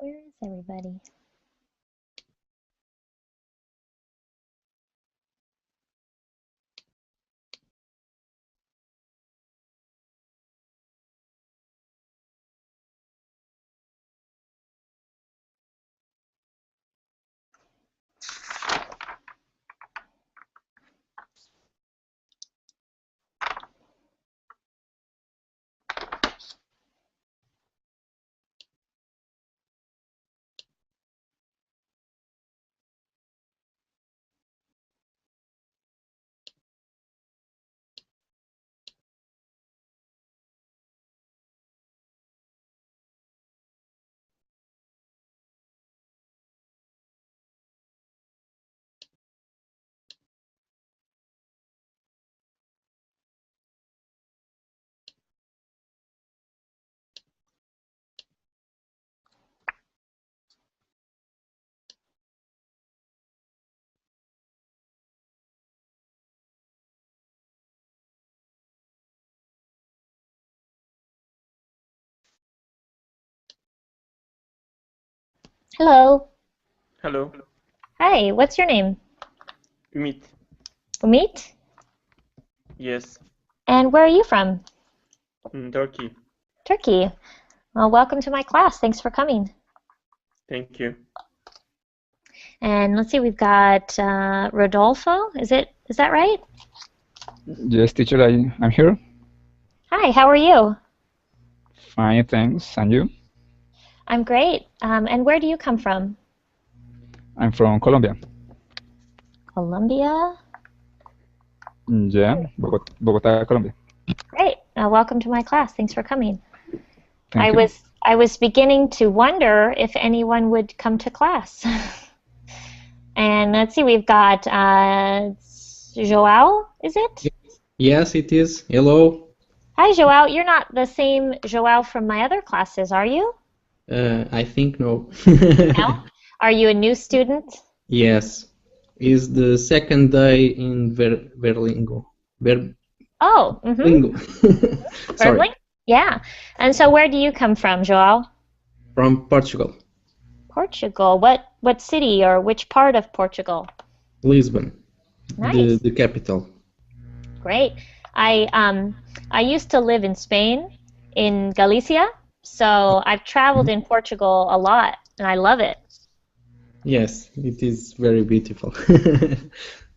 Where is everybody? Hello. Hello, Hi, what's your name? Ümit. Umit? Yes, And where are you from? Turkey. Turkey. Well, welcome to my class. Thanks for coming. Thank you. And let's see, we've got Rodolfo. Is that right? Yes, teacher, I'm here. Hi, how are you? Fine, thanks. And you? I'm great. And where do you come from? I'm from Colombia. Colombia? Yeah, Bogota, Colombia. Great. Welcome to my class. Thanks for coming. Thank you. I was beginning to wonder if anyone would come to class. And let's see, we've got Joao, is it? Yes, it is. Hello. Hi, Joao. You're not the same Joao from my other classes, are you? I think no. No? Are you a new student? Yes. It's the second day in Verlingo. Oh, Lingo. Sorry. Berlin? Yeah. And so where do you come from, Joao? From Portugal. Portugal. What city or which part of Portugal? Lisbon. Nice. The capital. Great. I used to live in Spain, in Galicia, so I've traveled in Portugal a lot, and I love it. Yes, it is very beautiful.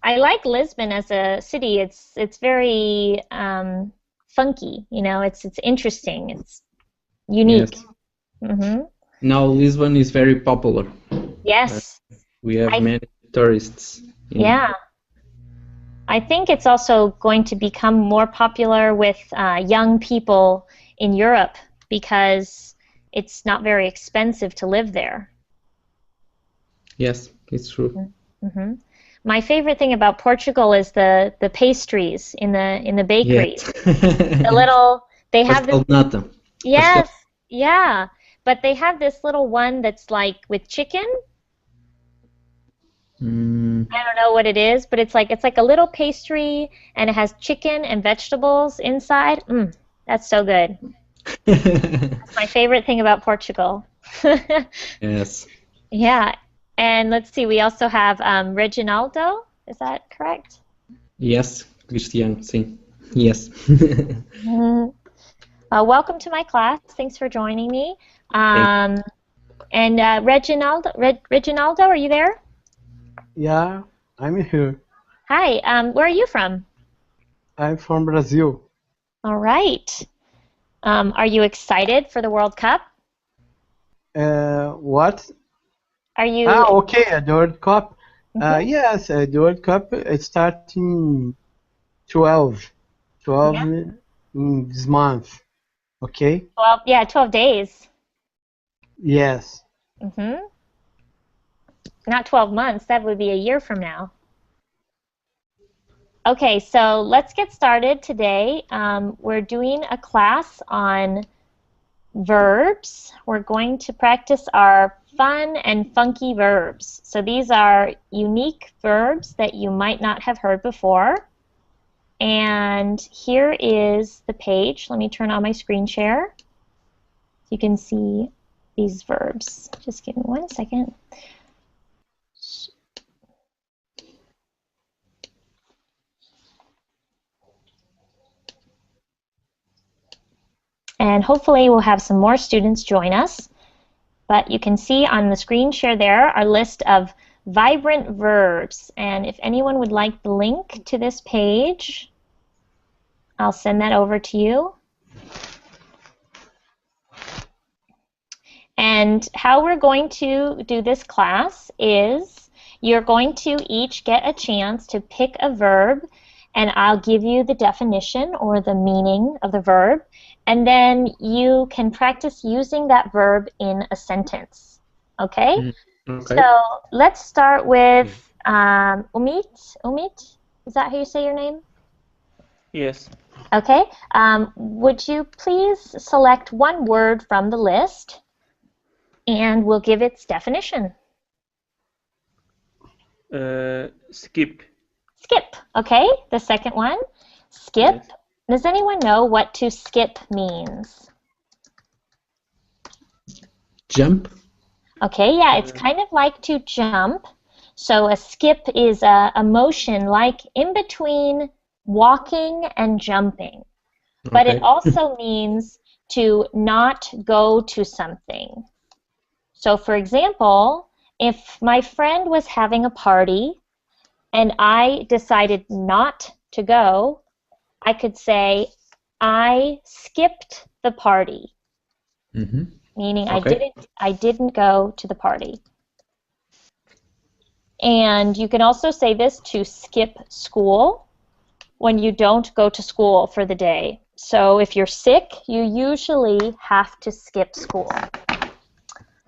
I like Lisbon as a city. It's very funky, you know. It's interesting. It's unique. Yes. Hmm. Now Lisbon is very popular. Yes. We have many tourists. Yeah. I think it's also going to become more popular with young people in Europe because it's not very expensive to live there. Yes, it's true. Hmm. My favorite thing about Portugal is the pastries in the bakeries. Yes. The little they have this. Pastel de nata. Yes, yeah, but they have this little one that's like with chicken. I don't know what it is, but it's like a little pastry and it has chicken and vegetables inside. That's so good. That's my favorite thing about Portugal. Yes. Yeah, and let's see, we also have Reginaldo. Is that correct? Yes, Cristiano, sim. Yes. Mhm. Welcome to my class. Thanks for joining me. And Reginaldo, are you there? Yeah, I'm here. Hi. Where are you from? I'm from Brazil. All right. Are you excited for the World Cup? What? Are you? Okay, the World Cup. Yes, the World Cup is starting 12 in this month. Okay? 12 days. Yes. Not 12 months. That would be a year from now. Okay, so let's get started today. We're doing a class on verbs. We're going to practice our fun and funky verbs. So these are unique verbs that you might not have heard before. And here is the page. Let me turn on my screen share so you can see these verbs. Just give me 1 second. And hopefully we'll have some more students join us. But you can see on the screen share there our list of vibrant verbs. And if anyone would like the link to this page, I'll send that over to you. And how we're going to do this class is you're going to each get a chance to pick a verb, and I'll give you the definition or the meaning of the verb, and then you can practice using that verb in a sentence. Okay? Okay. So let's start with Umit. Umit, is that how you say your name? Yes. Okay. Would you please select one word from the list, and we'll give its definition. Skip. Skip. Okay. The second one, skip. Yes. Does anyone know what to skip means? Jump. Okay, yeah, it's kind of like to jump. So a skip is a motion like in between walking and jumping. But it Okay. also means to not go to something. So for example, if my friend was having a party and I decided not to go, I could say, I skipped the party, meaning Okay. I didn't go to the party. And you can also say this to skip school when you don't go to school for the day. So if you're sick, you usually have to skip school.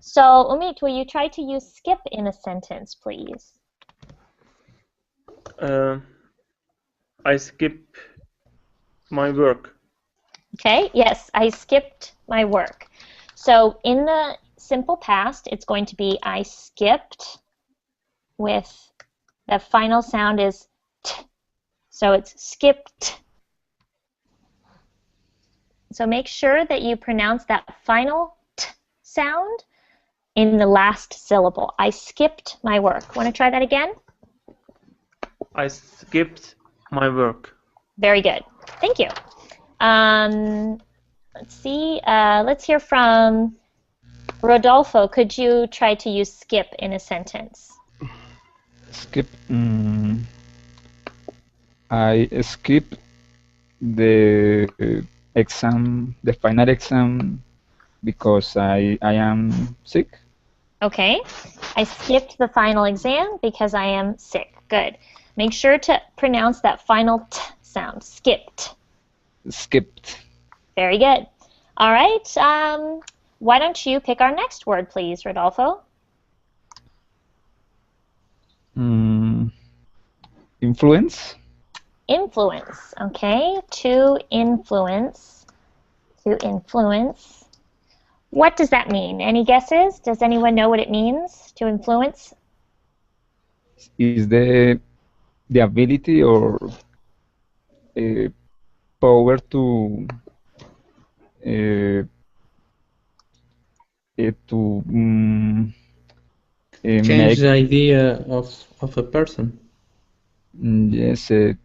So Umit, will you try to use skip in a sentence, please? I skip my work. Okay, yes, I skipped my work. So in the simple past, it's going to be I skipped with the final sound is t. So it's skipped. So make sure that you pronounce that final t sound in the last syllable. I skipped my work. Want to try that again? I skipped my work. Very good. Thank you. Let's see. Let's hear from Rodolfo. Could you try to use skip in a sentence? Skip. I skip the exam, the final exam, because I am sick. Okay. I skipped the final exam because I am sick. Good. Make sure to pronounce that final t sound. Skipped. Skipped. Very good. All right. Why don't you pick our next word, please, Rodolfo? Influence. Influence. Okay. To influence. To influence. What does that mean? Any guesses? Does anyone know what it means to influence? Is the ability or power to Change make, the idea of a person. yes, to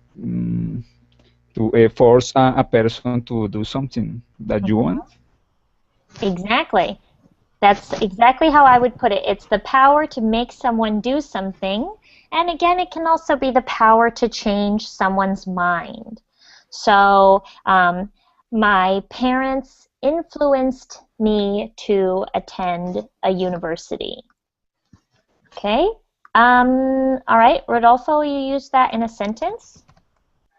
force a person to do something that you want. Exactly. That's exactly how I would put it. It's the power to make someone do something. And again, it can also be the power to change someone's mind. So my parents influenced me to attend a university. Okay. All right, Rodolfo, you use that in a sentence?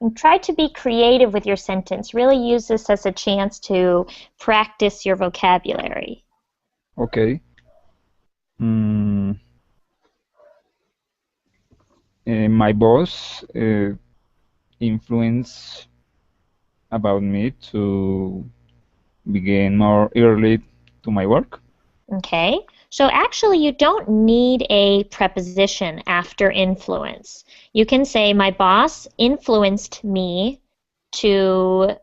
And try to be creative with your sentence. Really use this as a chance to practice your vocabulary. Okay. My boss influenced about me to begin more early to my work. Okay, so actually you don't need a preposition after influence. You can say my boss influenced me to,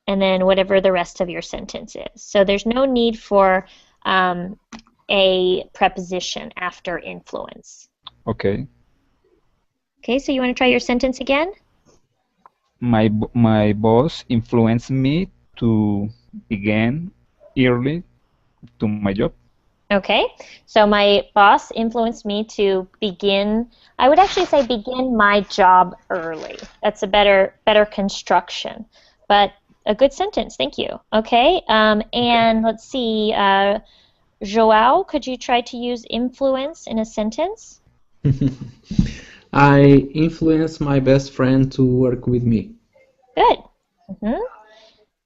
and then whatever the rest of your sentence is. So there's no need for a preposition after influence. Okay. Okay, so you want to try your sentence again? My boss influenced me to begin early to my job. Okay, so my boss influenced me to begin, I would actually say begin my job early. That's a better construction, but a good sentence, thank you. Okay, and let's see, Joao, could you try to use influence in a sentence? I influenced my best friend to work with me. Good.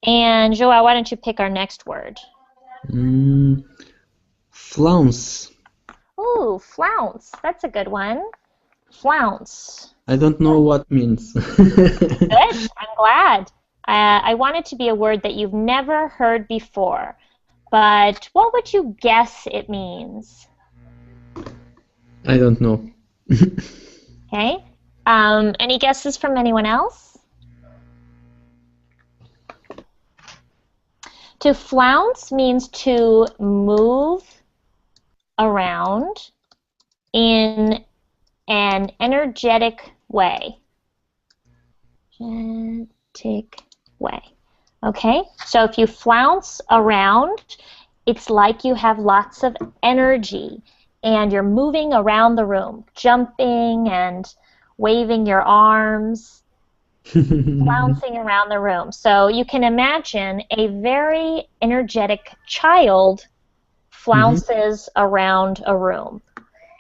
And Joao, why don't you pick our next word? Flounce. Ooh, flounce. That's a good one. Flounce. I don't know what means. Good. I'm glad. I want it to be a word that you've never heard before. But what would you guess it means? I don't know. Okay. Any guesses from anyone else? To flounce means to move around in an energetic way. Energetic way. Okay, so if you flounce around, it's like you have lots of energy and you're moving around the room, jumping and waving your arms, flouncing around the room. So you can imagine a very energetic child flounces around a room.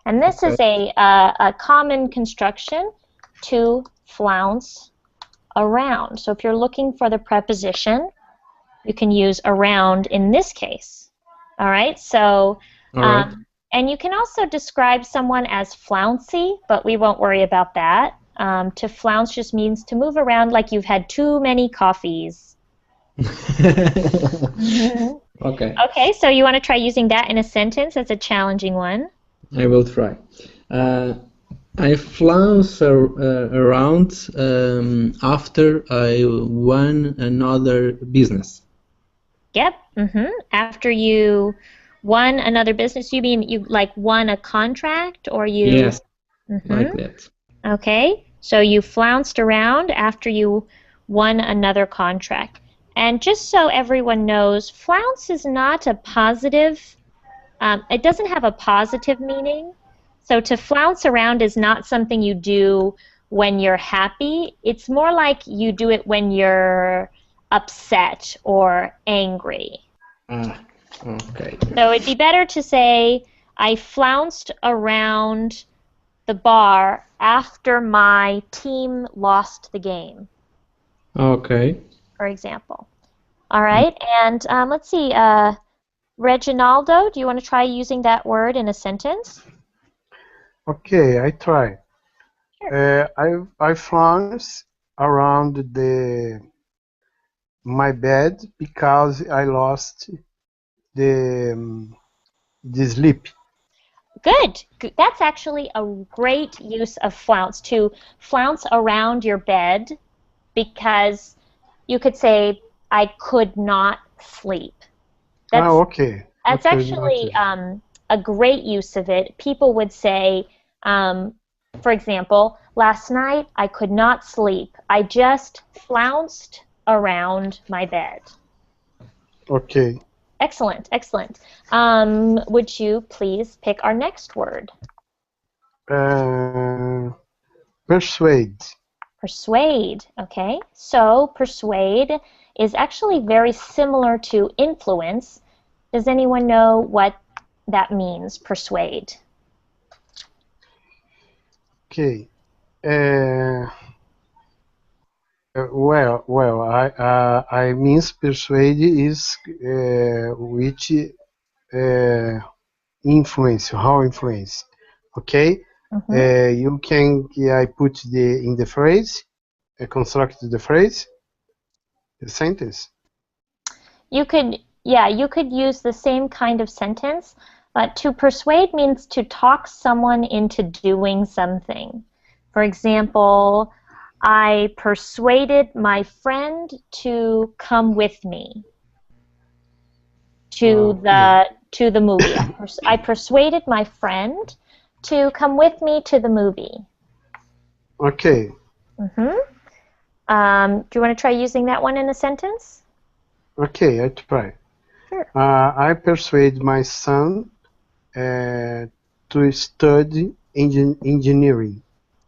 And this is a common construction, to flounce around. So if you're looking for the preposition, you can use around in this case. All right, so, and you can also describe someone as flouncy, but we won't worry about that. To flounce just means to move around like you've had too many coffees. Okay. Okay, so you want to try using that in a sentence? That's a challenging one. I will try. I flounce around after I won another business. Yep. After you won another business, you mean you like won a contract, or you? Yes, like that. Okay, so you flounced around after you won another contract. And just so everyone knows, flounce is not a positive, it doesn't have a positive meaning. So to flounce around is not something you do when you're happy. It's more like you do it when you're upset or angry. Okay. So it'd be better to say, I flounced around the bar after my team lost the game. Okay. For example. All right, and let's see, Reginaldo, do you want to try using that word in a sentence? Okay, I try. Sure. I flounce around my bed because I lost the sleep. Good. That's actually a great use of flounce, to flounce around your bed, because you could say, I could not sleep. Okay. That's actually a great use of it. People would say, for example, last night I could not sleep. I just flounced around my bed. Okay. Excellent, excellent. Would you please pick our next word? Persuade. Persuade, okay. So persuade is actually very similar to influence. Does anyone know what that means, persuade? Okay. Well, I means persuade is which influence, how influence. Okay. You can I put in the phrase, construct the phrase, the sentence. You could use the same kind of sentence, but to persuade means to talk someone into doing something. For example, I persuaded my friend to come with me to the to the movie. I persuaded my friend to come with me to the movie. Okay. Do you want to try using that one in a sentence? Okay, I try. Sure. I persuade my son to study engineering.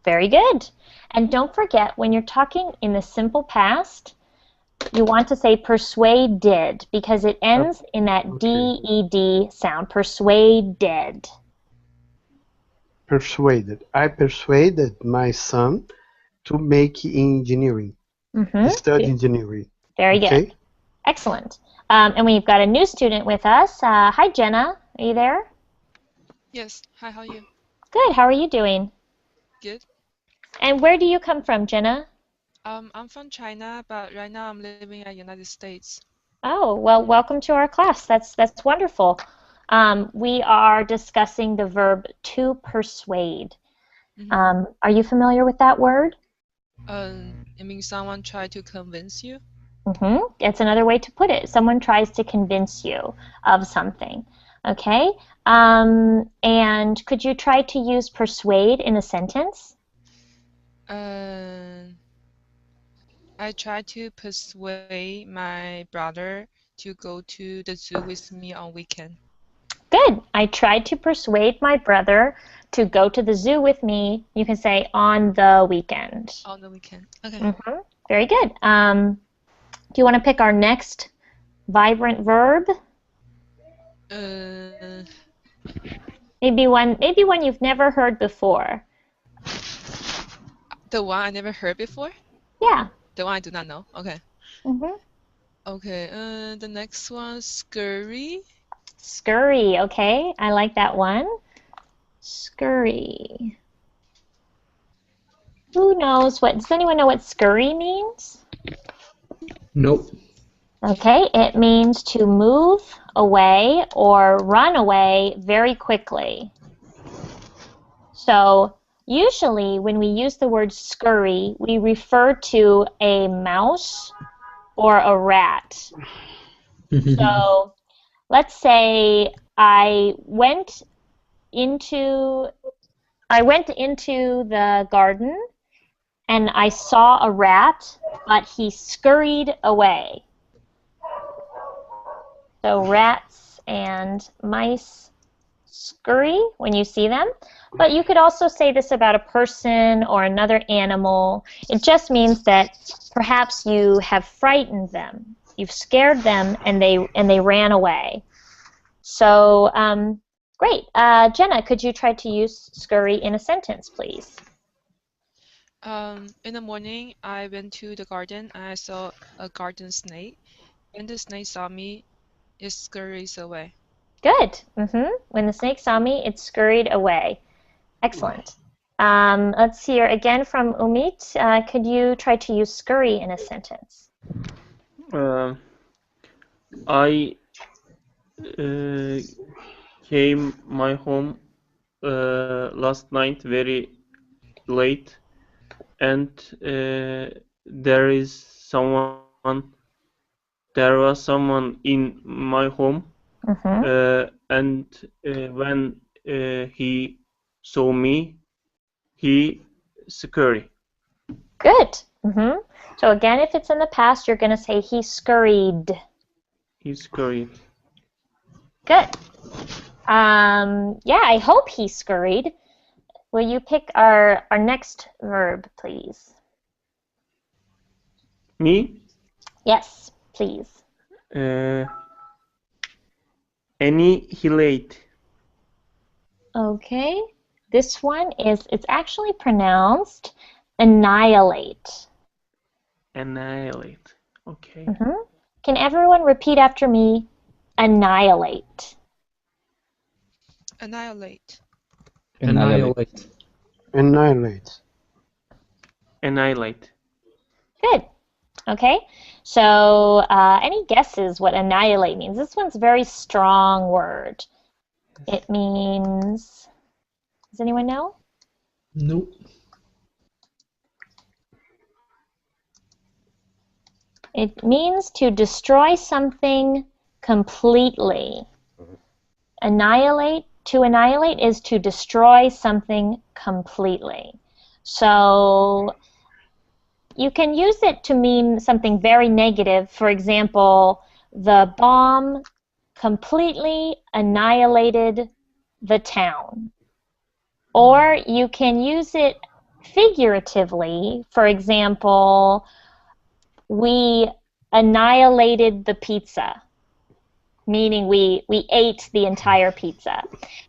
Very good. And don't forget, when you're talking in the simple past, you want to say persuaded because it ends in that Okay. D-E-D sound. Persuaded. Persuaded. I persuaded my son to make engineering. Study engineering. Very good. Okay. Excellent. And we've got a new student with us. Hi, Jenna. Are you there? Yes. Hi, how are you? Good. How are you doing? Good. And where do you come from, Jenna? I'm from China, but right now I'm living in the United States. Oh, well, welcome to our class. That's wonderful. We are discussing the verb to persuade. Are you familiar with that word? It means someone tried to convince you. It's another way to put it. Someone tries to convince you of something. Okay. And could you try to use persuade in a sentence? I tried to persuade my brother to go to the zoo with me on weekend. Good. I tried to persuade my brother to go to the zoo with me. You can say on the weekend. On the weekend. Okay. Very good. Do you want to pick our next vibrant verb? Maybe one you've never heard before. The one I never heard before? Yeah. The one I do not know. Okay. Okay. The next one, scurry. Scurry. Okay, I like that one. Scurry. Who knows what? Does anyone know what scurry means? Nope. Okay, it means to move away or run away very quickly. So usually when we use the word scurry, we refer to a mouse or a rat. So let's say I went into the garden and I saw a rat, but he scurried away. So rats and mice scurry when you see them. But you could also say this about a person or another animal. It just means that perhaps you have frightened them. You've scared them and they ran away. So great. Jenna, could you try to use scurry in a sentence, please? In the morning, I went to the garden and I saw a garden snake. When the snake saw me, it scurries away. Good. When the snake saw me, it scurried away. Excellent. Let's hear again from Umit. Could you try to use scurry in a sentence? I came my home last night very late, and there was someone in my home, and when he saw me, he scurried. Good. So again, if it's in the past, you're going to say he scurried. He scurried. Good. Yeah, I hope he scurried. Will you pick our next verb, please? Me? Yes, please. Annihilate. Okay. This one it's actually pronounced annihilate. Annihilate. Okay. Can everyone repeat after me? Annihilate. Annihilate. Annihilate. Annihilate. Annihilate. Good. Okay. So any guesses what annihilate means? This one's a very strong word. It means, does anyone know? Nope. It means to destroy something completely. annihilate. To annihilate is to destroy something completely. So you can use it to mean something very negative. For example, the bomb completely annihilated the town. Or you can use it figuratively. For example, we annihilated the pizza, meaning we ate the entire pizza.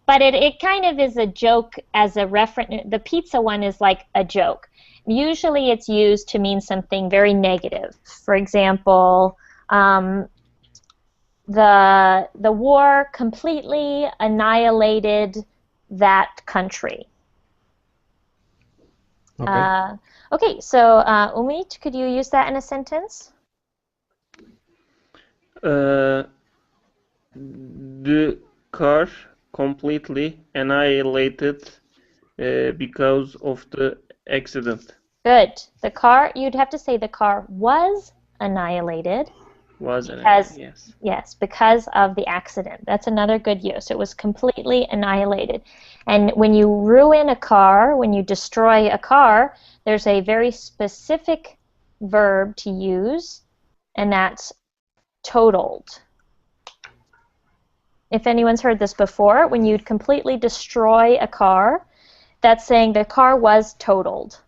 But it kind of is a joke as a reference. The pizza one is like a joke. Usually it's used to mean something very negative. For example, the war completely annihilated that country. Okay. Okay, so Umit, could you use that in a sentence? The car completely annihilated because of the accident. Good. The car, you'd have to say the car was annihilated. Was Because, yes. yes, because of the accident. That's another good use. It was completely annihilated. And when you ruin a car, when you destroy a car, there's a very specific verb to use, and that's totaled. If anyone's heard this before, when you completely destroy a car, that's saying the car was totaled.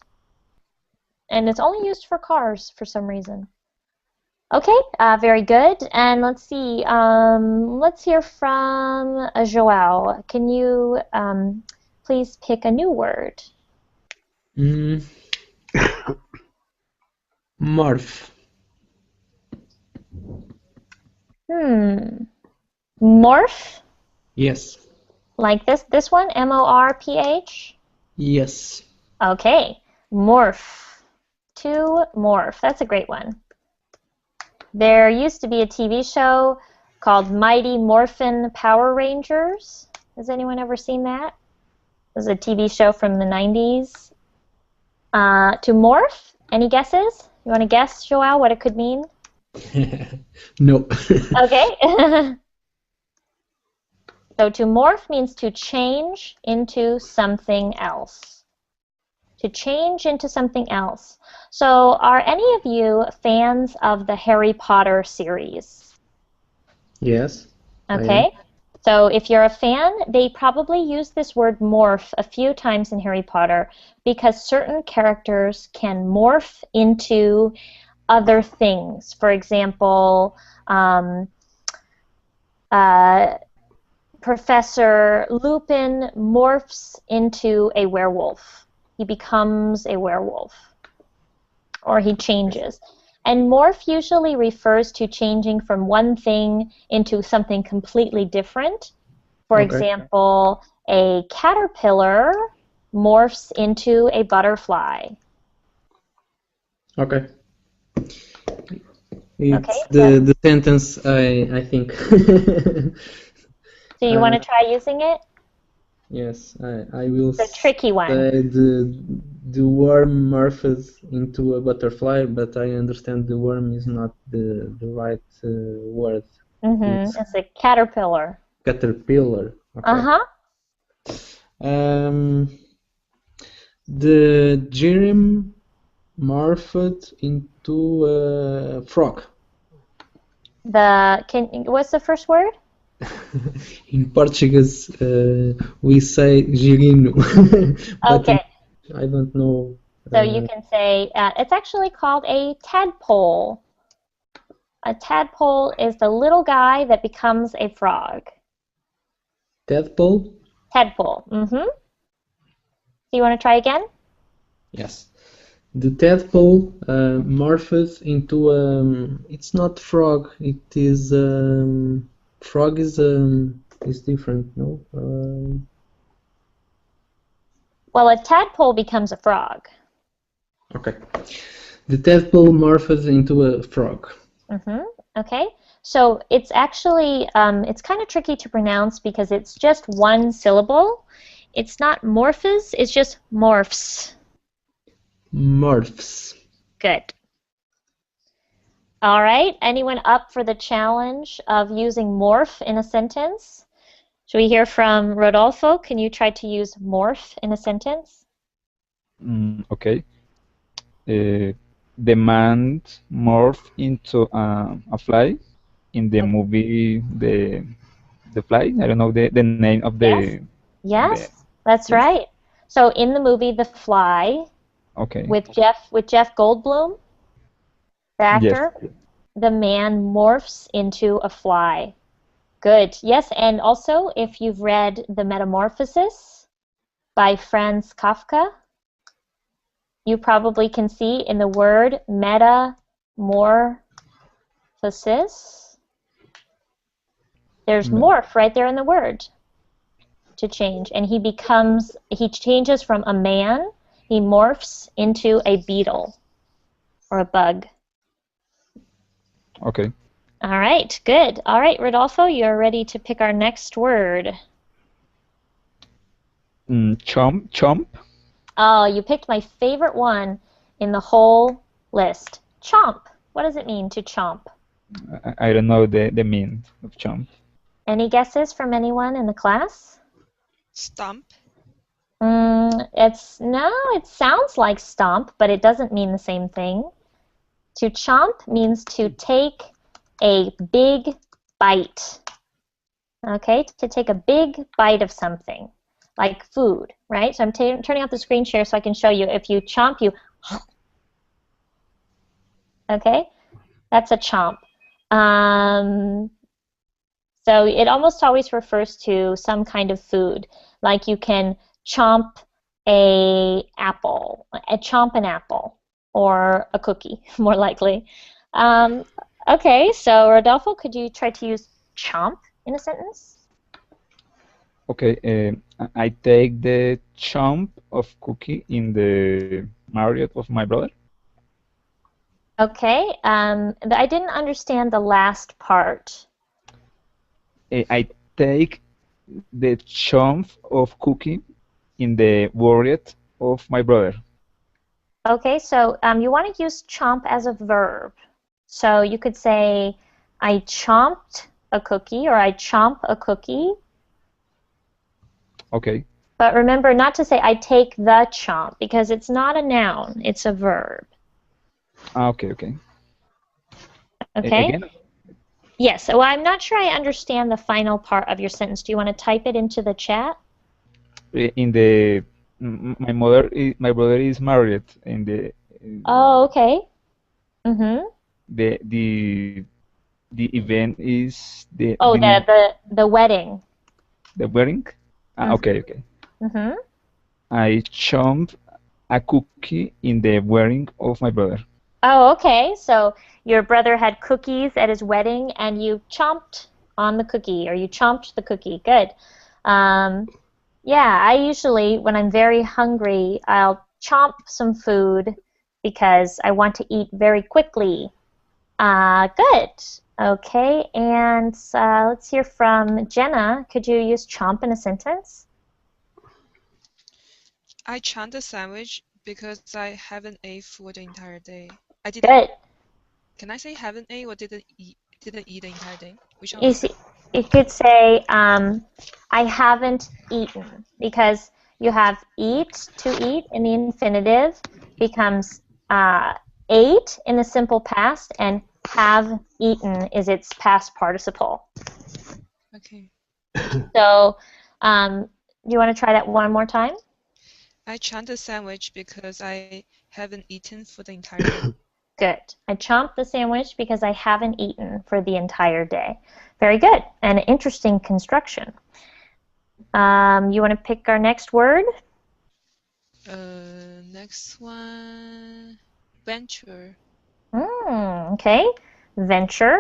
And it's only used for cars for some reason. Okay, very good. And let's see, let's hear from Joao. Can you please pick a new word? Morph. Morph? Yes. Like this one, M-O-R-P-H? Yes. Okay, morph. To morph. That's a great one. There used to be a TV show called Mighty Morphin Power Rangers. Has anyone ever seen that? It was a TV show from the 90s. To morph? Any guesses? You want to guess, Joao, what it could mean? No. Okay. So to morph means to change into something else. To change into something else. So are any of you fans of the Harry Potter series? Yes. Okay. So if you're a fan, they probably use this word morph a few times in Harry Potter because certain characters can morph into other things. For example, Professor Lupin morphs into a werewolf. He becomes a werewolf. Or he changes. And morph usually refers to changing from one thing into something completely different. For example, a caterpillar morphs into a butterfly. Okay. It's the sentence I think. So you want to try using it? Yes, I will It's a tricky one. say the worm morphs into a butterfly, but I understand the worm is not the right word. It's a caterpillar. Caterpillar. Okay. Uh-huh. The germ morphed into a frog. What's the first word? In Portuguese, we say girino. Okay. I don't know. So you can say, it's actually called a tadpole. A tadpole is the little guy that becomes a frog. Tadpole? Tadpole. Do you want to try again? Yes. The tadpole morphs into it's not frog. It is frog is different, no? Well, a tadpole becomes a frog. Okay. The tadpole morphs into a frog. Okay. So it's actually it's kind of tricky to pronounce because it's just one syllable. It's not morphs. It's just morphs. Morphs. Good. All right. Anyone up for the challenge of using morph in a sentence? Should we hear from Rodolfo? Can you try to use morph in a sentence? Okay. The man morphed into a fly in the movie the fly. I don't know the name of Yes. Yes, that's yes. right. So in the movie The Fly Okay. with Jeff Goldblum, the Yes. actor, the man morphs into a fly. Good. Yes, and also if you've read The Metamorphosis by Franz Kafka, you probably can see in the word metamorphosis, there's morph right there in the word to change. And he changes from a man, he morphs into a beetle or a bug. Okay. All right, good. All right, Rodolfo, you're ready to pick our next word. Chomp. Oh, you picked my favorite one in the whole list. Chomp. What does it mean to chomp? I don't know the meaning of chomp. Any guesses from anyone in the class? Stomp. It sounds like stomp, but it doesn't mean the same thing. To chomp means to take a big bite. Okay, to take a big bite of something, like food, right? So I'm turning off the screen share so I can show you. If you chomp, you okay, that's a chomp. So it almost always refers to some kind of food, like you can chomp an apple, or a cookie, more likely. Okay, so Rodolfo, could you try to use chomp in a sentence? Okay. I take the chomp of cookie in the Marriott of my brother. Okay, I didn't understand the last part. I take the chomp of cookie in the Marriott of my brother. Okay, so you want to use chomp as a verb. So you could say, I chomped a cookie, or I chomp a cookie. Okay. But remember not to say, I take the chomp, because it's not a noun, it's a verb. Okay. Okay? Again? Yes, well, I'm not sure I understand the final part of your sentence. Do you want to type it into the chat? In the my brother is married in the Oh, okay. the event is Oh, the wedding. the wedding. Okay. I chomp a cookie in the wedding of my brother. Oh, okay. So your brother had cookies at his wedding and you chomped on the cookie, or you chomped the cookie. Good. Yeah, I usually, when I'm very hungry, I'll chomp some food because I want to eat very quickly. Good. Okay, and let's hear from Jenna. Could you use chomp in a sentence? I chant a sandwich because I haven't ate for the entire day. Good. Can I say haven't ate or didn't eat the entire day? Which one You was see, it? you could say, I haven't eaten, because you have eat, to eat in the infinitive becomes ate in the simple past, and have eaten is its past participle. Okay. So, do you want to try that one more time? I chant a sandwich because I haven't eaten for the entire day. Good. I chomped the sandwich because I haven't eaten for the entire day. Very good. And interesting construction. You want to pick our next word? Next one, venture. Okay. Venture.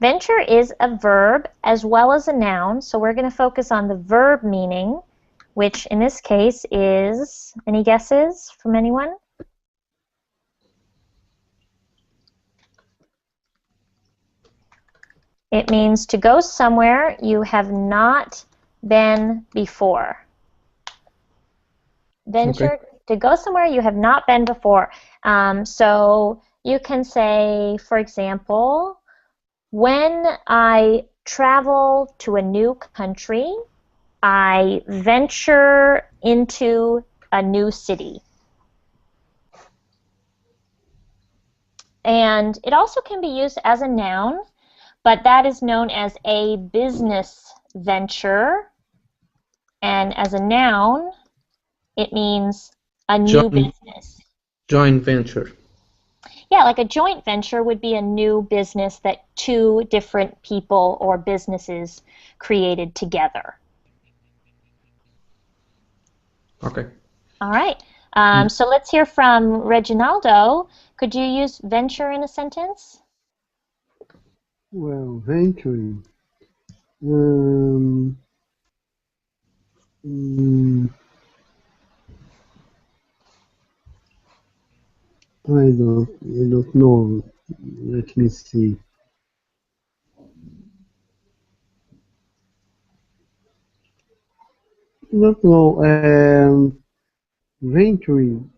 Venture is a verb as well as a noun, so we're going to focus on the verb meaning, which in this case is, any guesses from anyone? It means to go somewhere you have not been before. Venture, Okay. to go somewhere you have not been before. So you can say, for example, when I travel to a new country. I venture into a new city. And it also can be used as a noun, but that is known as a business venture. And as a noun, it means a new business. Joint venture. Yeah, like a joint venture would be a new business that two different people or businesses created together. Okay. All right. So let's hear from Reginaldo. Could you use venture in a sentence? Well, venturing. I don't know. Let me see. I don't know. Venturing.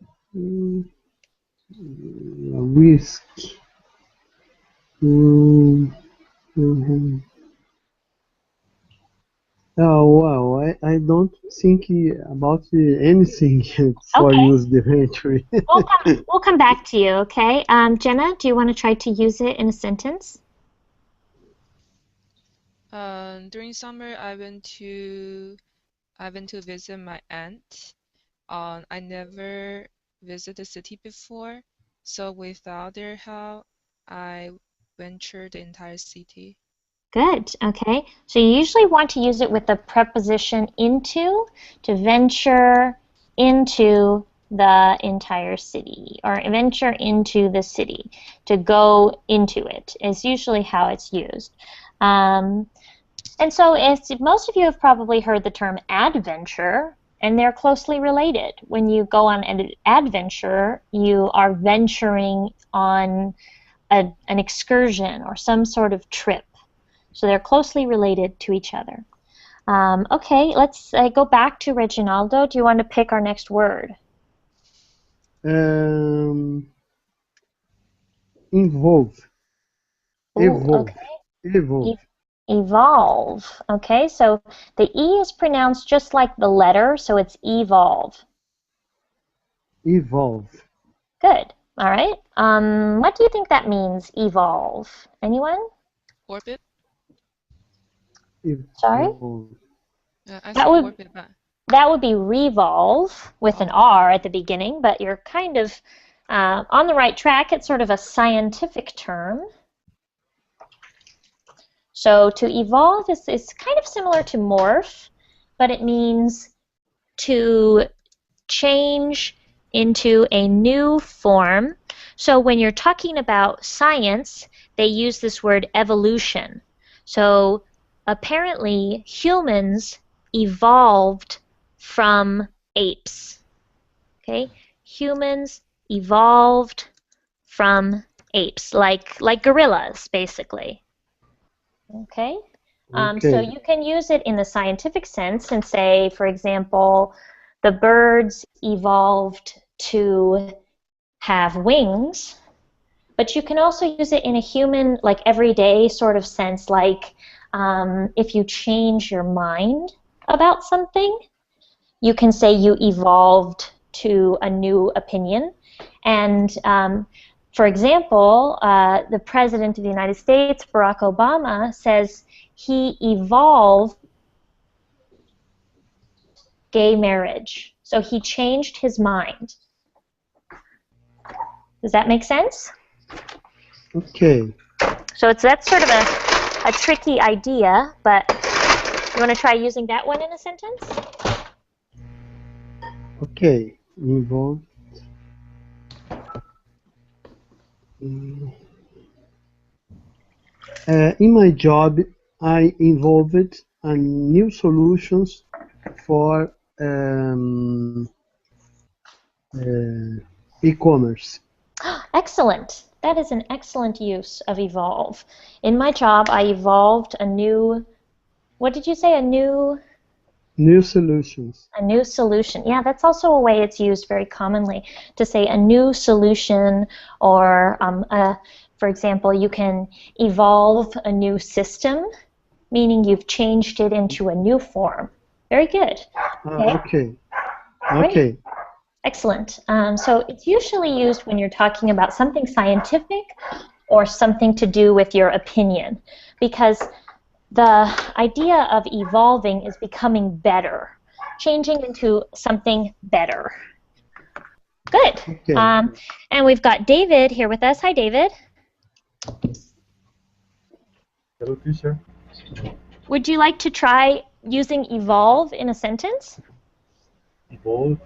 Risk. Oh wow! I don't think about anything for Okay. use the venture. We'll come back to you, okay? Jenna, do you want to try to use it in a sentence? During summer, I went to visit my aunt. I never visited the city before, so without their help, I ventured the entire city. Good, okay. So you usually want to use it with the preposition into, to venture into the entire city, or venture into the city, to go into it is usually how it's used. And so most of you have probably heard the term adventure, and they're closely related. When you go on an adventure, you are venturing on an excursion or some sort of trip. So they're closely related to each other. Okay, let's go back to Reginaldo. Do you want to pick our next word? Involve. Ooh, Evolve. okay. Evolve. Evolve. Okay, so the E is pronounced just like the letter, so it's evolve. Evolve. Good. All right. What do you think that means, evolve? Anyone? Orbit? Sorry? I That said would orbit, but that would be revolve with an R at the beginning, but you're kind of on the right track. It's sort of a scientific term. So to evolve is kind of similar to morph, but it means to change into a new form. So when you're talking about science, they use this word evolution. So apparently humans evolved from apes. Okay? Humans evolved from apes, like gorillas, basically. Okay? So you can use it in the scientific sense and say, for example, the birds evolved to have wings, but you can also use it in a human, like everyday sort of sense, like if you change your mind about something, you can say you evolved to a new opinion. And for example, the President of the United States, Barack Obama, says he evolved gay marriage. So he changed his mind. Does that make sense? Okay. So that's sort of a tricky idea, but you want to try using that one in a sentence? Okay. Involved. In my job, I involved new solutions for e-commerce. Excellent. That is an excellent use of evolve. In my job, I evolved a new, what did you say, New solutions. A new solution. Yeah, that's also a way it's used very commonly to say a new solution, or for example, you can evolve a new system. meaning you've changed it into a new form. Very good. Okay. Great. Okay. Excellent. So it's usually used when you're talking about something scientific or something to do with your opinion, because the idea of evolving is becoming better, changing into something better. Good. Okay. And we've got David here with us. Hi, David. Hello, teacher. Would you like to try using evolve in a sentence? Evolve.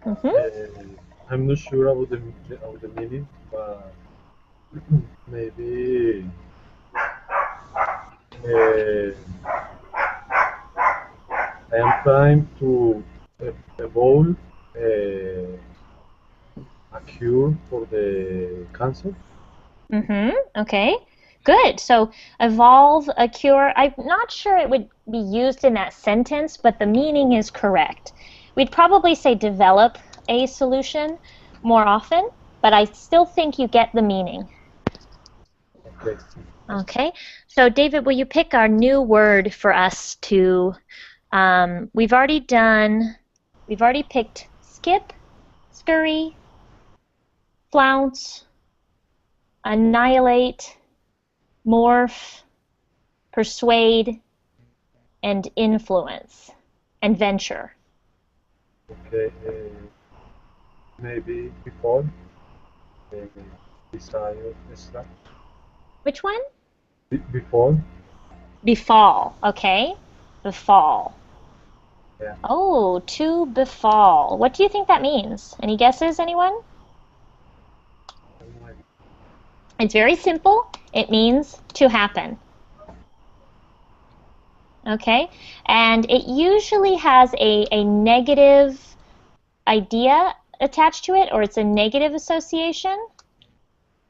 Mm-hmm. I'm not sure about the meaning, but maybe I am trying to evolve a cure for the cancer. Mm-hmm. Okay. Good. So evolve a cure. I'm not sure it would be used in that sentence, but the meaning is correct. We'd probably say develop a solution more often, but I still think you get the meaning. Okay. Okay. So David, will you pick our new word for us to, we've already picked skip, scurry, flounce, annihilate, morph, persuade, and influence, and venture. Okay. Maybe before desire extra. Which one? Before. Befall. Okay. Befall. Yeah. Oh, to befall. What do you think that means? Any guesses, anyone? It's very simple. It means to happen. Okay, and it usually has a negative idea attached to it, or it's a negative association.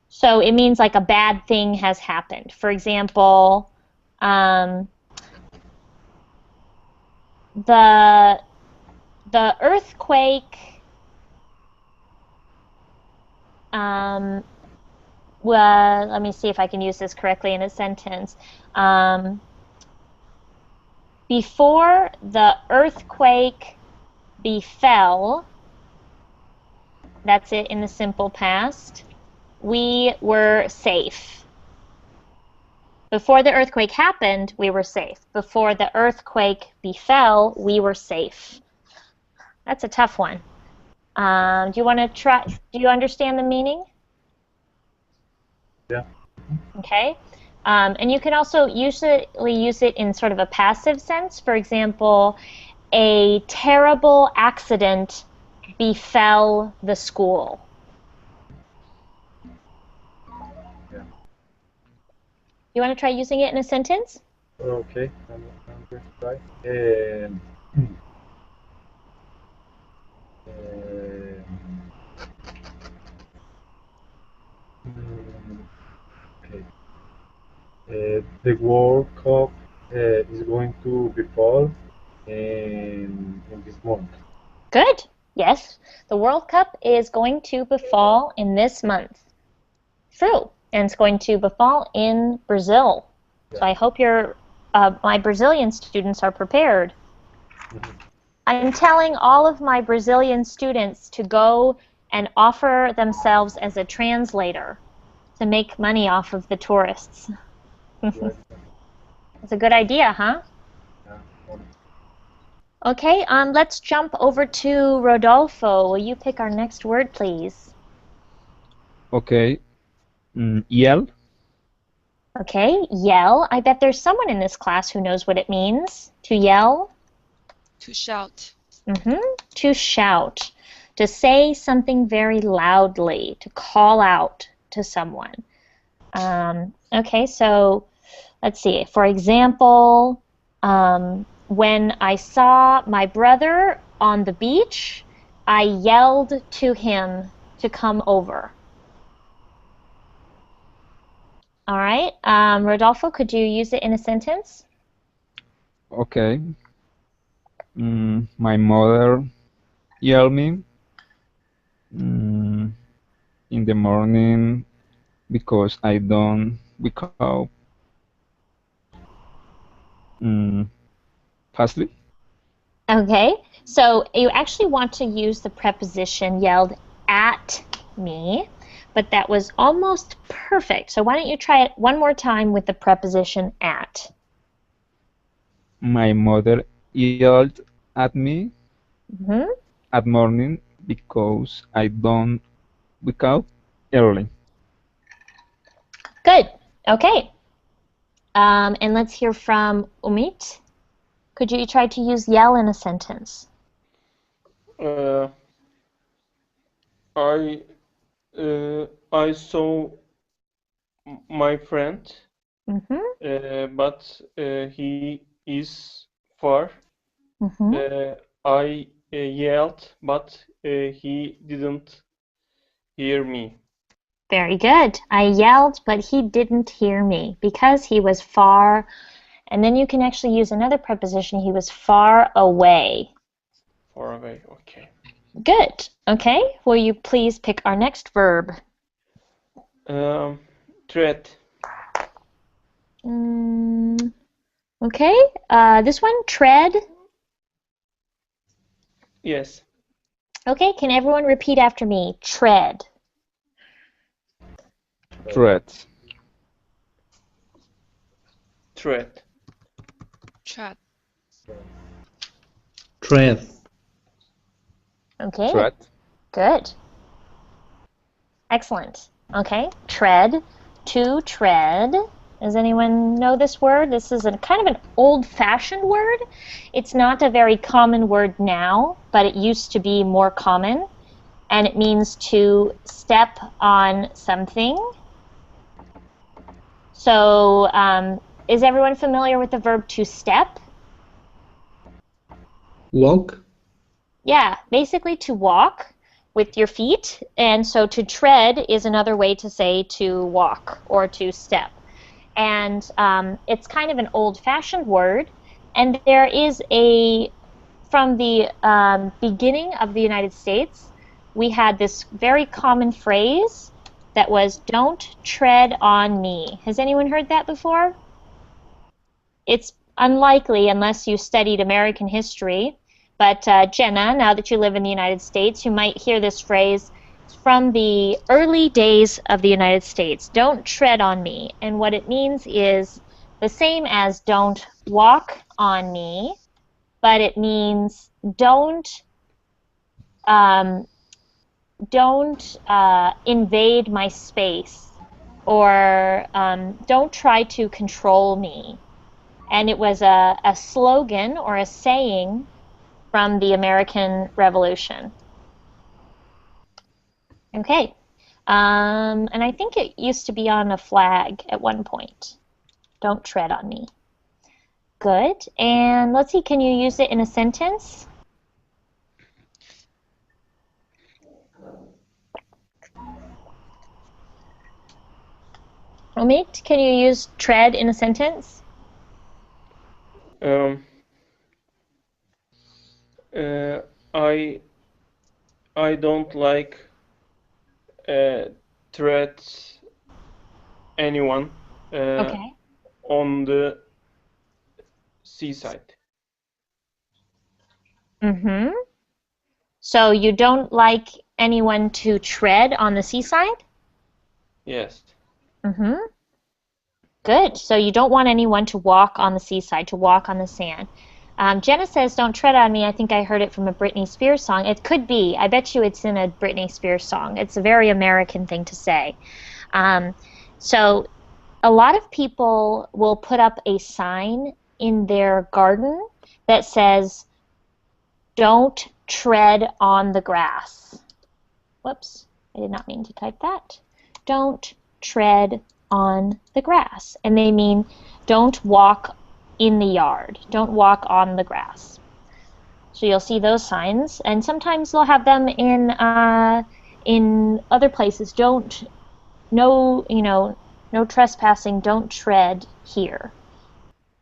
So it means like a bad thing has happened. For example, the earthquake. Well, let me see if I can use this correctly in a sentence. Before the earthquake befell, that's it in the simple past, we were safe. Before the earthquake happened, we were safe. Before the earthquake befell, we were safe. That's a tough one. Do you want to try? Do you understand the meaning? Yeah. Okay. And you can also usually use it in sort of a passive sense. For example, a terrible accident befell the school. Yeah. You want to try using it in a sentence? Okay. I'm going to try. Okay. The World Cup is going to be fall in this month. Good. Yes. The World Cup is going to befall in this month. True. And it's going to befall in Brazil. So I hope my Brazilian students are prepared. I'm telling all of my Brazilian students to go and offer themselves as a translator to make money off of the tourists. It's a good idea, huh? Yeah. Okay, let's jump over to Rodolfo. Will you pick our next word, please? Okay. Yell. Okay, yell. I bet there's someone in this class who knows what it means. To yell? To shout. To shout. To say something very loudly. To call out to someone. Okay, so let's see. For example, when I saw my brother on the beach, I yelled to him to come over. All right. Rodolfo, could you use it in a sentence? Okay. My mother yelled me in the morning because I don't wake up. Fastly? Okay, so you actually want to use the preposition yelled at me, but that was almost perfect. So why don't you try it one more time with the preposition at? My mother yelled at me Mm-hmm. at morning because I don't wake up early. Good. Okay. And let's hear from Umit. Could you try to use yell in a sentence? I I saw my friend, but he is far. I yelled, but he didn't hear me. Very good. I yelled, but he didn't hear me because he was far. And then you can actually use another preposition. He was far away. Far away, okay. Good. Okay. Will you please pick our next verb? Tread. Okay. This one, tread. Yes. Okay. Can everyone repeat after me? Tread. Tread. Tread. Tread. Tread. Okay. Tread. Good. Excellent. Okay. Tread. To tread. Does anyone know this word? This is a kind of an old-fashioned word. It's not a very common word now, but it used to be more common. And it means to step on something. So, is everyone familiar with the verb to step? Walk. Yeah, basically to walk with your feet. And so to tread is another way to say to walk or to step. And it's kind of an old-fashioned word. And there is from the beginning of the United States, we had this very common phrase that was, "Don't tread on me." Has anyone heard that before? It's unlikely unless you studied American history. But Jenna, now that you live in the United States, you might hear this phrase from the early days of the United States. Don't tread on me. And what it means is the same as don't walk on me, but it means don't invade my space, or don't try to control me. And it was a slogan or a saying from the American Revolution. Okay. And I think it used to be on a flag at one point. Don't tread on me. Good. And let's see, can you use it in a sentence? Omid, can you use tread in a sentence? I don't like tread anyone Okay. on the seaside. So you don't like anyone to tread on the seaside? Yes. Good. So you don't want anyone to walk on the seaside, to walk on the sand. Jenna says, "Don't tread on me." I think I heard it from a Britney Spears song. It could be. I bet you it's in a Britney Spears song. It's a very American thing to say. So a lot of people will put up a sign in their garden that says, "Don't tread on the grass." Whoops, I did not mean to type that. Don't tread on the grass. And they mean don't walk in the yard. Don't walk on the grass. So you'll see those signs, and sometimes they'll have them in other places. No trespassing. Don't tread here.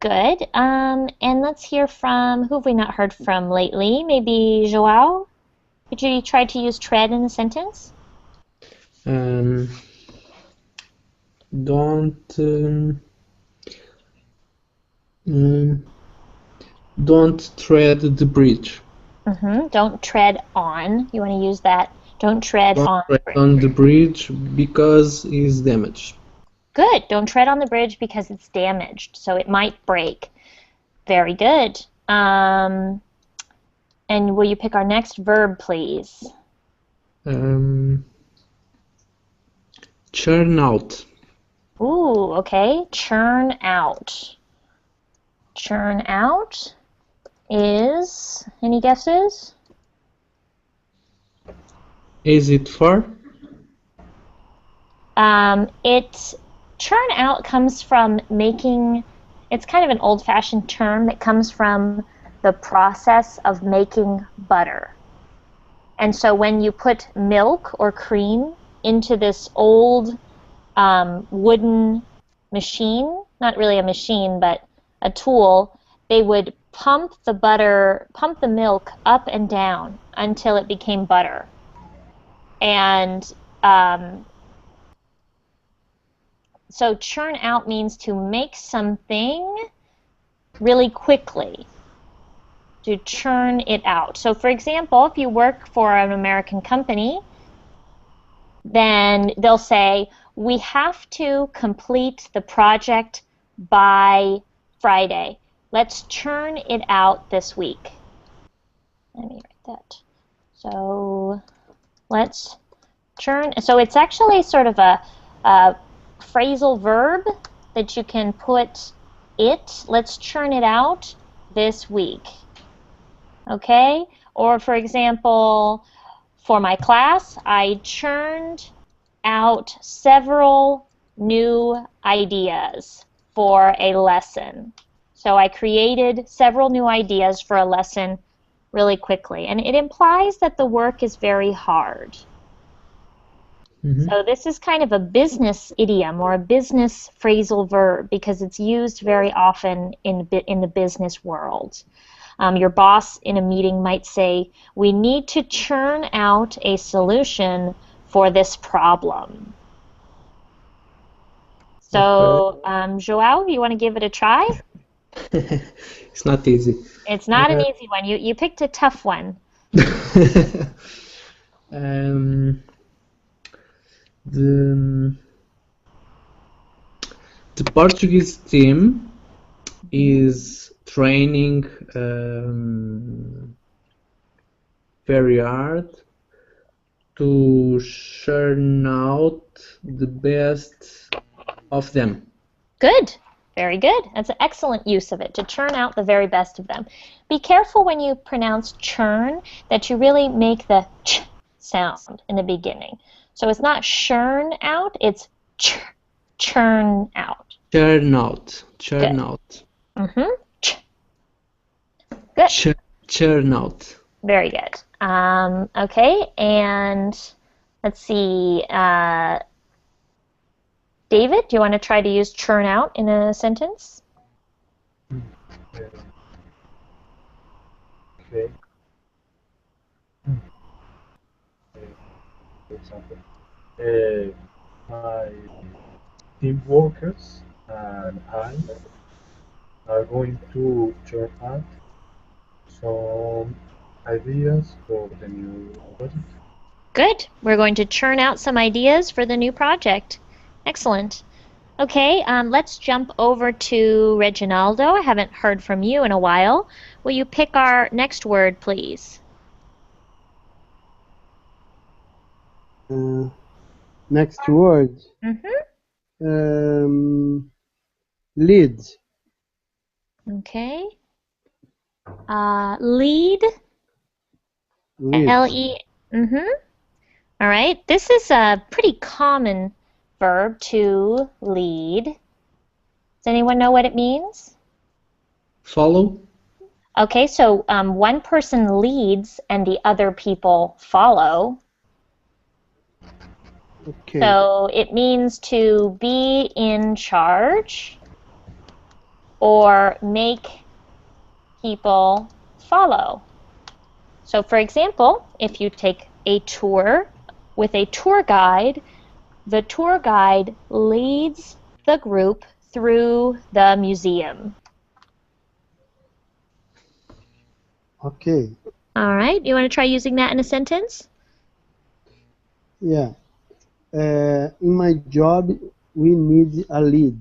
Good. And let's hear from, who have we not heard from lately? Maybe Joao? Could you try to use tread in a sentence? Don't Don't tread the bridge. Don't tread on. You want to use that. Don't tread Don't on the tread bridge. on the bridge because it's damaged. Good. Don't tread on the bridge because it's damaged, so it might break. Very good. And will you pick our next verb, please? Churn out. Ooh, okay. Churn out. Churn out is, any guesses? Is it far? Churn out comes from making, it's kind of an old-fashioned term that comes from the process of making butter. And so when you put milk or cream into this old wooden machine, not really a machine, but a tool, they would pump the milk up and down until it became butter. And so churn out means to make something really quickly, to churn it out. So for example, if you work for an American company, then they'll say, we have to complete the project by Friday. Let's churn it out this week. Let me write that. So let's churn. So it's actually sort of a phrasal verb that you can put it. Let's churn it out this week. Okay? Or for example, for my class, I churned out several new ideas for a lesson. So I created several new ideas for a lesson really quickly. And it implies that the work is very hard. So this is kind of a business idiom or a business phrasal verb because it's used very often in the business world. Your boss in a meeting might say, we need to churn out a solution for this problem. So, Joao, you want to give it a try? It's not easy. It's not an easy one. You picked a tough one. The Portuguese team is training very hard to churn out the best of them. Good. Very good. That's an excellent use of it, to churn out the very best of them. Be careful when you pronounce churn that you really make the ch sound in the beginning. So it's not churn out, it's churn out. Churn out. Churn out. Good. Churn out. Very good. Okay, and let's see. David, do you want to try to use churn out in a sentence? Okay. For example, my team workers and I are going to churn out some ideas for the new project. Good. We're going to churn out some ideas for the new project. Excellent. Okay, let's jump over to Reginaldo. I haven't heard from you in a while. Will you pick our next word, please? Next word. Lead. Okay. Lead. Lead. L-E. All right. This is a pretty common verb, to lead. Does anyone know what it means? Follow. Okay, so one person leads and the other people follow. Okay. So it means to be in charge or make people follow. So for example, if you take a tour with a tour guide, the tour guide leads the group through the museum. Okay. All right. You want to try using that in a sentence? Yeah. In my job, we need a lead.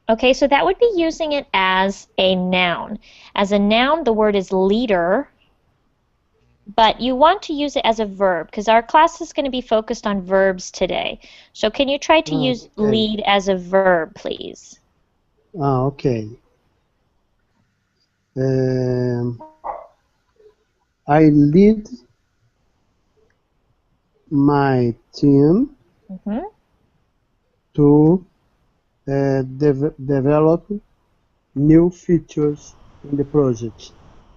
Okay, so that would be using it as a noun. As a noun, the word is leader, but you want to use it as a verb because our class is going to be focused on verbs today. So can you try to use Okay. lead as a verb, please? Okay. I lead my team Mm-hmm. to develop new features in the project.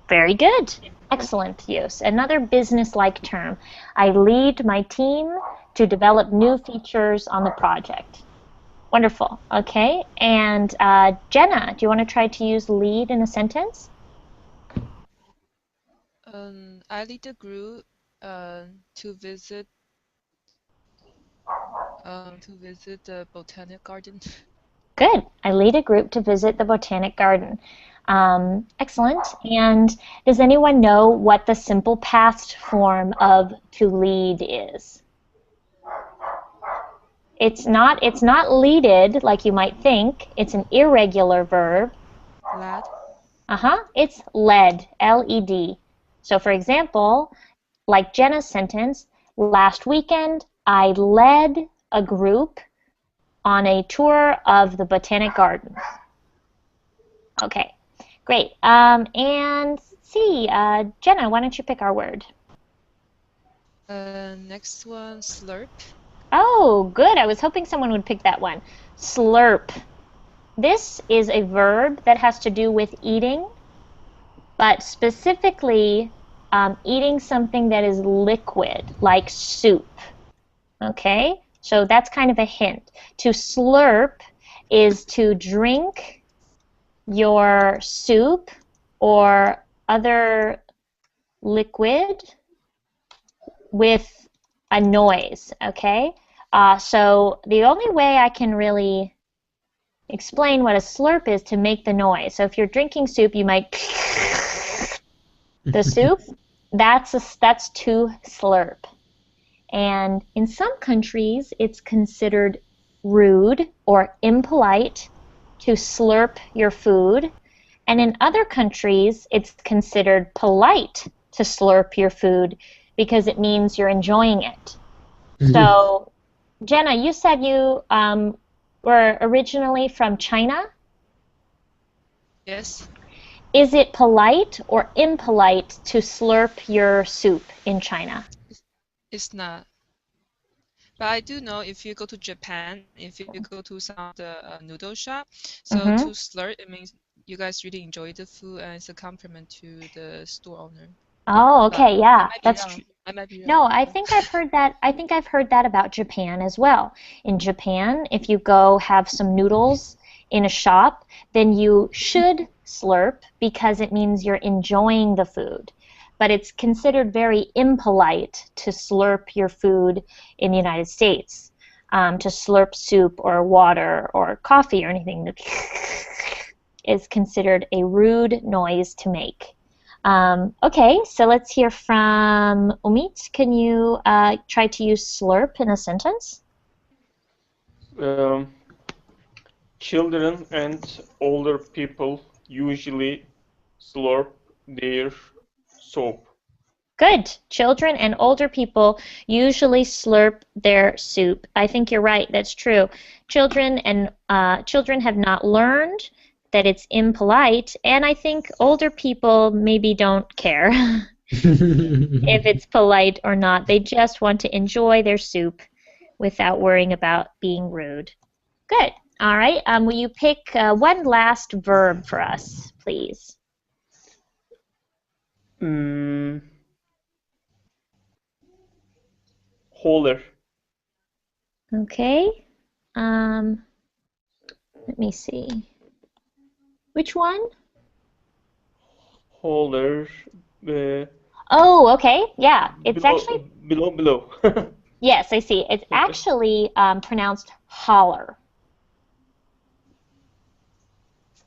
Very good. Excellent use. Another business-like term. I lead my team to develop new features on the project. Wonderful. Okay. And Jenna, do you want to try to use lead in a sentence? I lead the group to visit the botanic garden. Good. I lead a group to visit the botanic garden. Excellent. And does anyone know what the simple past form of to lead is? It's not leaded like you might think. It's an irregular verb. Lad. It's led, L-E-D. So for example, like Jenna's sentence, last weekend I led a group on a tour of the Botanic Gardens. Okay, great. And let's see, Jenna, why don't you pick our word? Next one, slurp. Oh, good. I was hoping someone would pick that one. Slurp. This is a verb that has to do with eating, but specifically eating something that is liquid, like soup. Okay, so that's kind of a hint. To slurp is to drink your soup or other liquid with a noise, okay? So the only way I can really explain what a slurp is to make the noise. So if you're drinking soup, you might the soup. That's to slurp. And in some countries, it's considered rude or impolite to slurp your food. And in other countries, it's considered polite to slurp your food because it means you're enjoying it. So, Jenna, you said you were originally from China. Yes. Is it polite or impolite to slurp your soup in China? It's not. But I do know if you go to Japan, if you go to some of the noodle shop, so to slurp, it means you guys really enjoy the food and it's a compliment to the store owner. Oh, okay, yeah, that's true. I might be wrong. No, I think I've heard that. I think I've heard that about Japan as well. In Japan, if you go have some noodles in a shop, then you should slurp because it means you're enjoying the food. But it's considered very impolite to slurp your food in the United States. To slurp soup or water or coffee or anything is considered a rude noise to make. Okay, so let's hear from Umit. Can you try to use slurp in a sentence? Children and older people usually slurp their soup. Good. Children and older people usually slurp their soup. I think you're right. That's true. Children have not learned that it's impolite, and I think older people maybe don't care if it's polite or not. They just want to enjoy their soup without worrying about being rude. Good. All right. Will you pick one last verb for us, please? Holder. Okay. Let me see. Which one? Holder. Oh, okay. Yeah. It's below, actually. Below. Yes, I see. It's actually pronounced holler.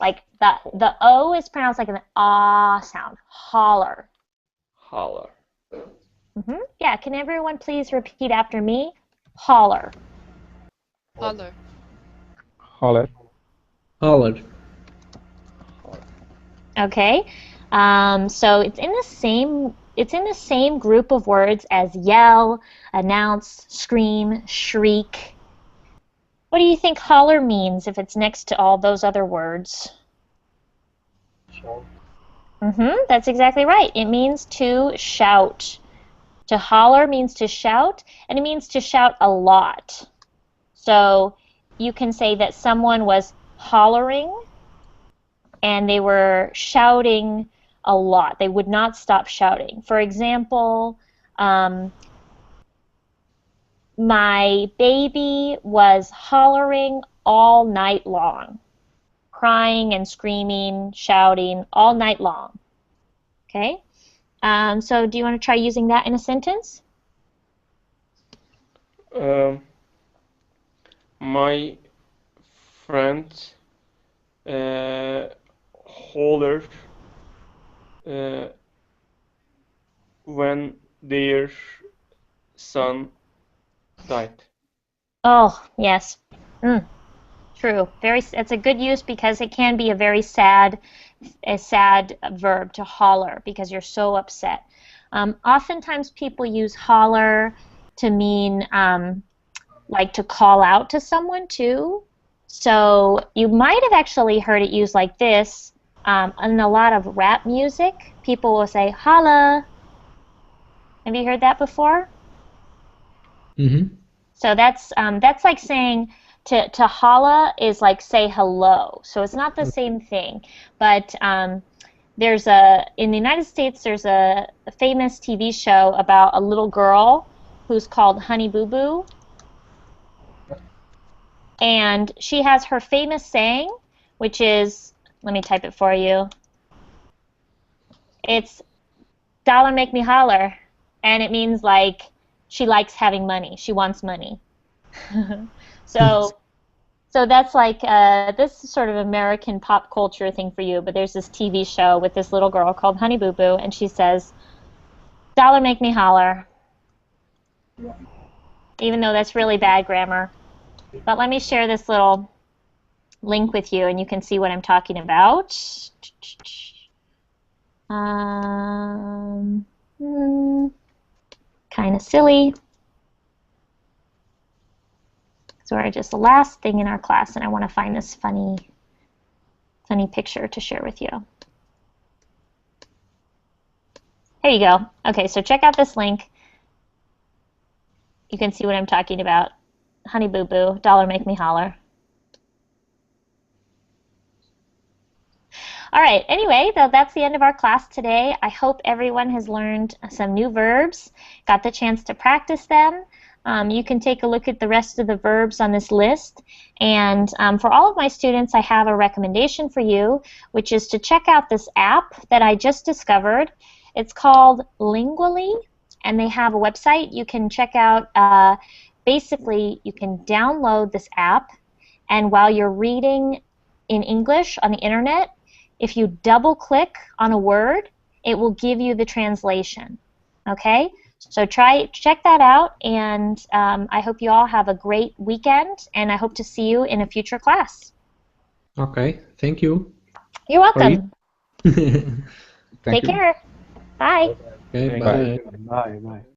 Like the O is pronounced like an ah sound. Holler. Holler. Yeah, can everyone please repeat after me? Holler. Holler. Holler. Holler. Okay. So it's in the same group of words as yell, announce, scream, shriek. What do you think holler means if it's next to all those other words? Shout. That's exactly right. It means to shout. To holler means to shout, and it means to shout a lot. So you can say that someone was hollering and they were shouting a lot. They would not stop shouting. For example, my baby was hollering all night long, crying and screaming, shouting all night long. Okay? So do you want to try using that in a sentence? My friend hollered when their son died. Oh, yes. True. It's a good use because it can be a sad verb to holler because you're so upset. Oftentimes people use holler to mean like to call out to someone too. So you might have actually heard it used like this. In a lot of rap music, people will say holla. Have you heard that before? So that's like saying to holla is like say hello. So it's not the same thing. But in the United States there's a famous TV show about a little girl who's called Honey Boo Boo. And she has her famous saying, which is, let me type it for you. It's dollar make me holler. And it means like she likes having money. She wants money. So that's like this is sort of American pop culture thing for you, but there's this TV show with this little girl called Honey Boo Boo, and she says, dollar make me holler. Even though that's really bad grammar. But let me share this little link with you and you can see what I'm talking about. Kind of silly. So we're just the last thing in our class and I want to find this funny picture to share with you. Here you go. Okay, so check out this link. You can see what I'm talking about. Honey Boo Boo, dollar make me holler. All right, anyway, that's the end of our class today. I hope everyone has learned some new verbs, got the chance to practice them. You can take a look at the rest of the verbs on this list. And for all of my students, I have a recommendation for you, which is to check out this app that I just discovered. It's called Lingually, and they have a website you can check out. Basically, you can download this app, and while you're reading in English on the internet, if you double-click on a word, it will give you the translation. Okay? So check that out, and I hope you all have a great weekend, and I hope to see you in a future class. Okay, thank you. You're welcome. Thank Take you. care. Bye. Okay, Thank bye. you. Bye, bye.